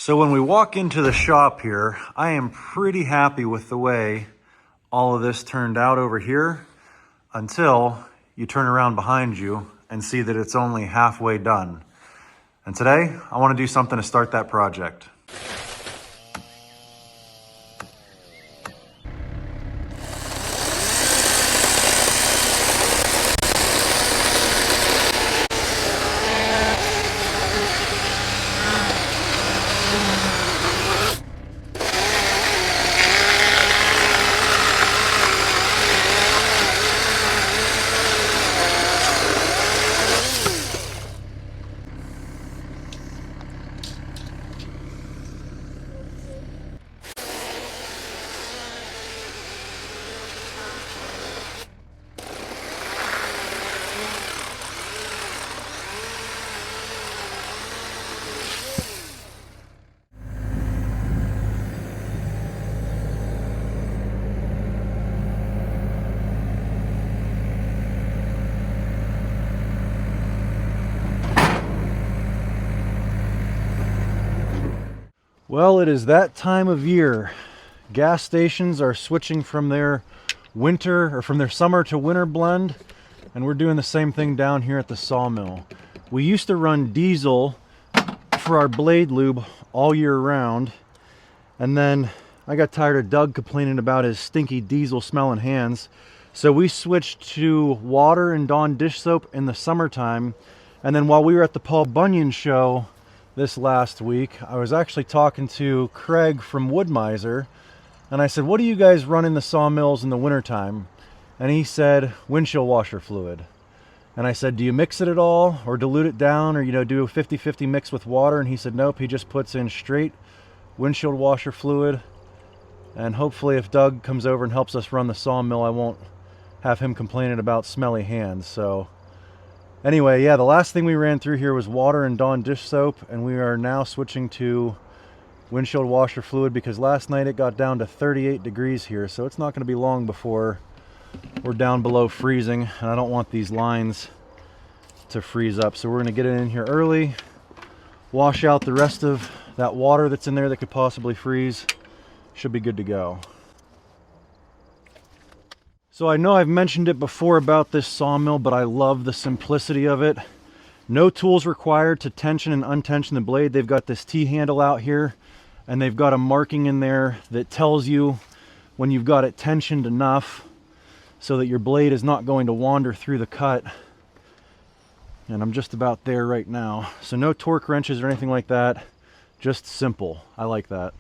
So when we walk into the shop here, I am pretty happy with the way all of this turned out over here until you turn around behind you and see that it's only halfway done. And today, I want to do something to start that project. Well, it is that time of year. Gas stations are switching from their summer to winter blend, and we're doing the same thing down here at the Sawmill. We used to run diesel for our blade lube all year round, and then I got tired of Doug complaining about his stinky diesel smelling hands, so we switched to water and Dawn dish soap in the summertime. And then while we were at the Paul Bunyan show this last week, I was actually talking to Craig from Wood-Mizer, and I said, what do you guys run in the sawmills in the wintertime? And he said, windshield washer fluid. And I said, do you mix it at all or dilute it down, or do a 50-50 mix with water? And he said, nope, he just puts in straight windshield washer fluid. And hopefully if Doug comes over and helps us run the sawmill, I won't have him complaining about smelly hands. So anyway, yeah, the last thing we ran through here was water and Dawn dish soap, and we are now switching to windshield washer fluid because last night it got down to 38 degrees here, so it's not going to be long before we're down below freezing, and I don't want these lines to freeze up. So we're going to get it in here early, wash out the rest of that water that's in there that could possibly freeze. Should be good to go. So I know I've mentioned it before about this sawmill, but I love the simplicity of it. No tools required to tension and untension the blade. They've got this T-handle out here, and they've got a marking in there that tells you when you've got it tensioned enough so that your blade is not going to wander through the cut. And I'm just about there right now. So no torque wrenches or anything like that. Just simple. I like that.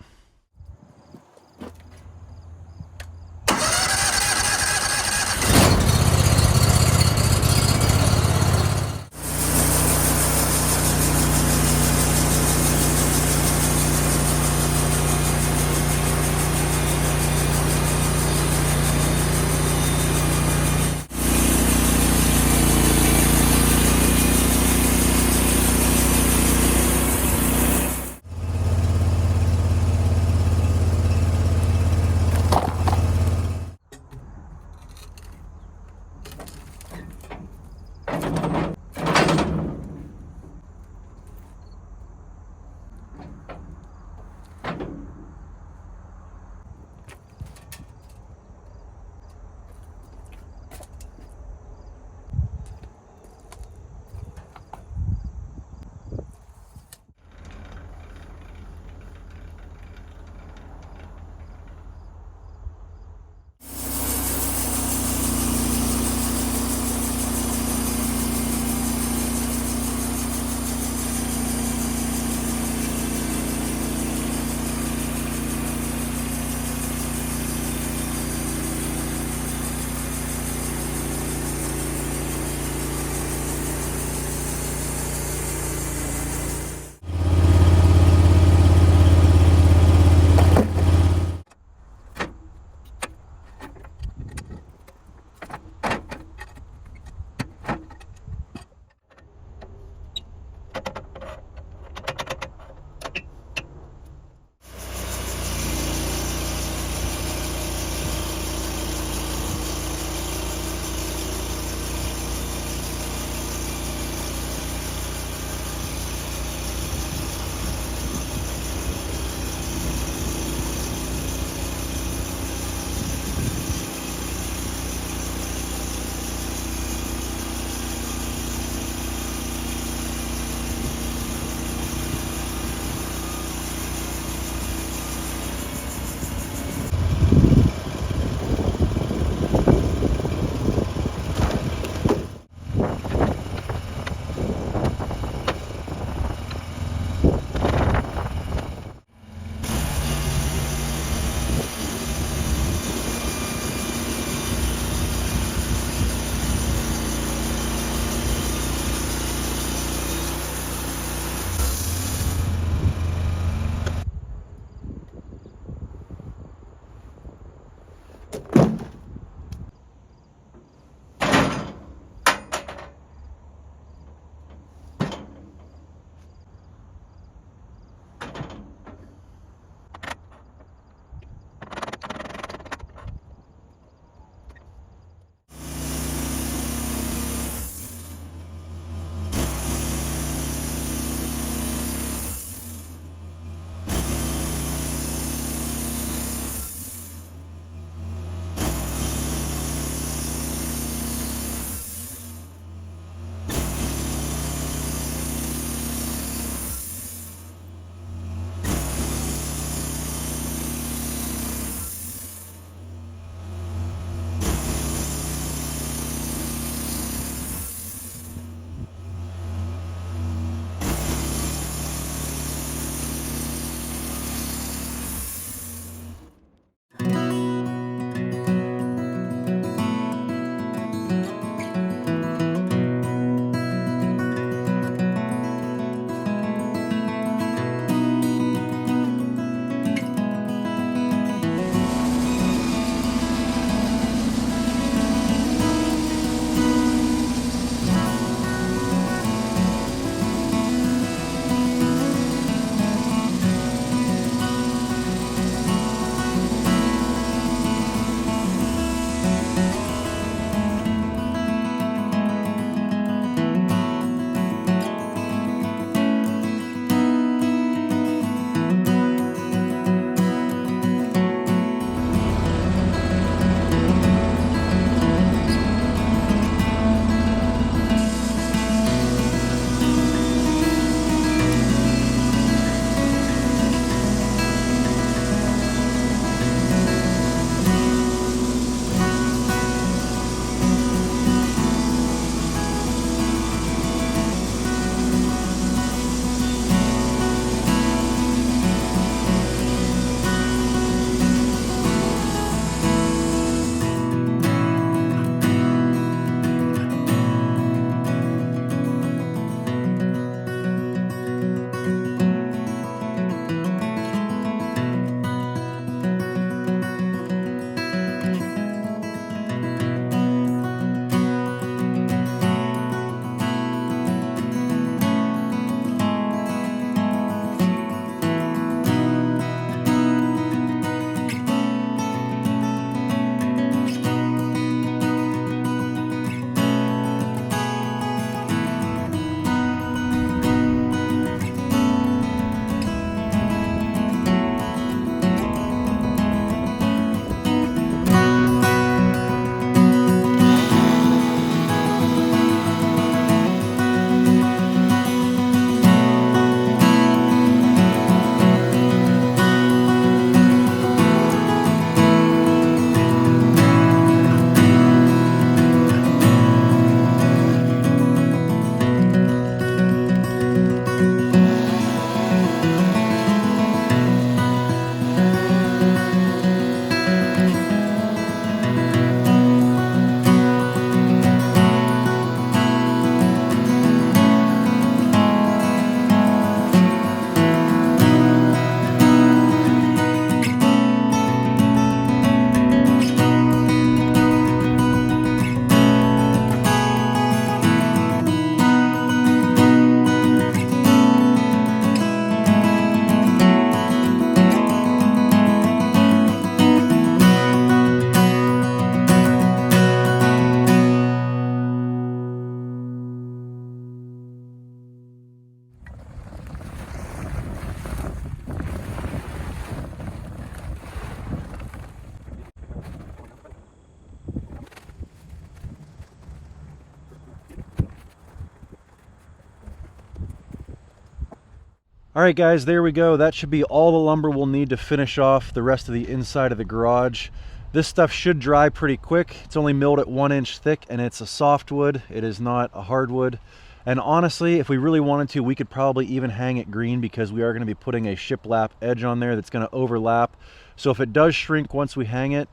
All right, guys, there we go. That should be all the lumber we'll need to finish off the rest of the inside of the garage. This stuff should dry pretty quick. It's only milled at 1 inch thick, and it's a softwood. It is not a hardwood. And honestly, if we really wanted to, we could probably even hang it green, because we are going to be putting a shiplap edge on there that's going to overlap. So if it does shrink once we hang it,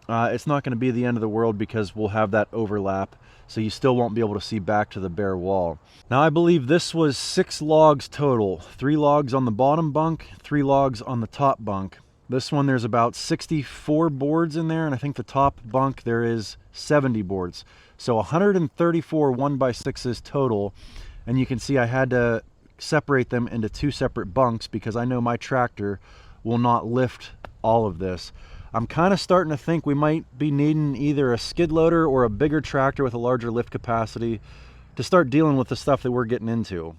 it's not going to be the end of the world, because we'll have that overlap. So you still won't be able to see back to the bare wall. Now, I believe this was 6 logs total. 3 logs on the bottom bunk, 3 logs on the top bunk. This one, there's about 64 boards in there, and I think the top bunk there is 70 boards. So 134 1x6s total. And you can see I had to separate them into 2 separate bunks, because I know my tractor will not lift all of this. I'm kind of starting to think we might be needing either a skid loader or a bigger tractor with a larger lift capacity to start dealing with the stuff that we're getting into.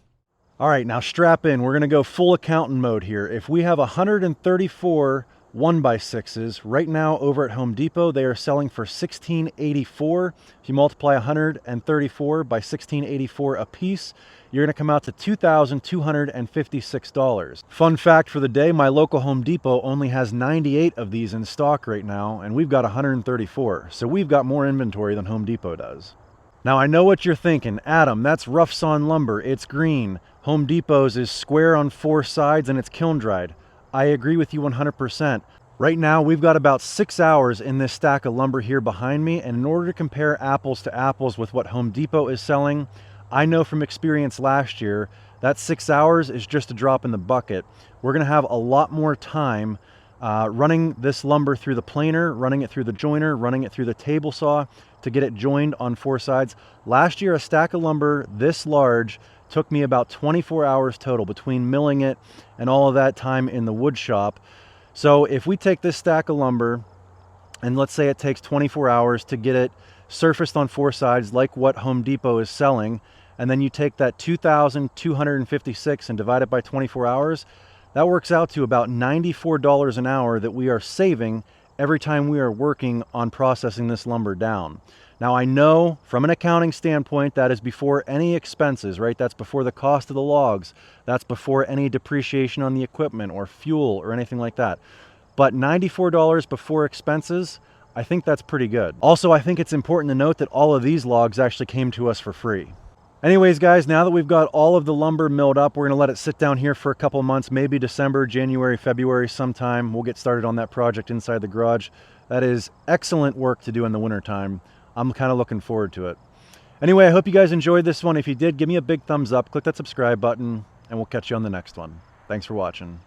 All right, now strap in. We're going to go full accountant mode here. If we have 134 1x6s right now over at Home Depot, they are selling for $16.84. If you multiply 134 by $16.84 a piece, you're going to come out to $2,256. Fun fact for the day, my local Home Depot only has 98 of these in stock right now, and we've got 134. So we've got more inventory than Home Depot does. Now, I know what you're thinking. Adam, that's rough sawn lumber. It's green. Home Depot's is square on 4 sides and it's kiln dried. I agree with you 100%. Right now, we've got about 6 hours in this stack of lumber here behind me, and in order to compare apples to apples with what Home Depot is selling, I know from experience last year that 6 hours is just a drop in the bucket. We're going to have a lot more time running this lumber through the planer, running it through the joiner, running it through the table saw to get it joined on 4 sides. Last year, a stack of lumber this large took me about 24 hours total between milling it and all of that time in the wood shop. So if we take this stack of lumber, and let's say it takes 24 hours to get it surfaced on 4 sides like what Home Depot is selling, and then you take that 2,256 and divide it by 24 hours, that works out to about $94 an hour that we are saving every time we are working on processing this lumber down. Now, I know from an accounting standpoint that is before any expenses, right? That's before the cost of the logs. That's before any depreciation on the equipment or fuel or anything like that. But $94 before expenses, I think that's pretty good. Also, I think it's important to note that all of these logs actually came to us for free. Anyways, guys, now that we've got all of the lumber milled up, we're going to let it sit down here for a couple months, maybe December, January, February sometime. We'll get started on that project inside the garage. That is excellent work to do in the wintertime. I'm kind of looking forward to it. Anyway, I hope you guys enjoyed this one. If you did, give me a big thumbs up, click that subscribe button, and we'll catch you on the next one. Thanks for watching.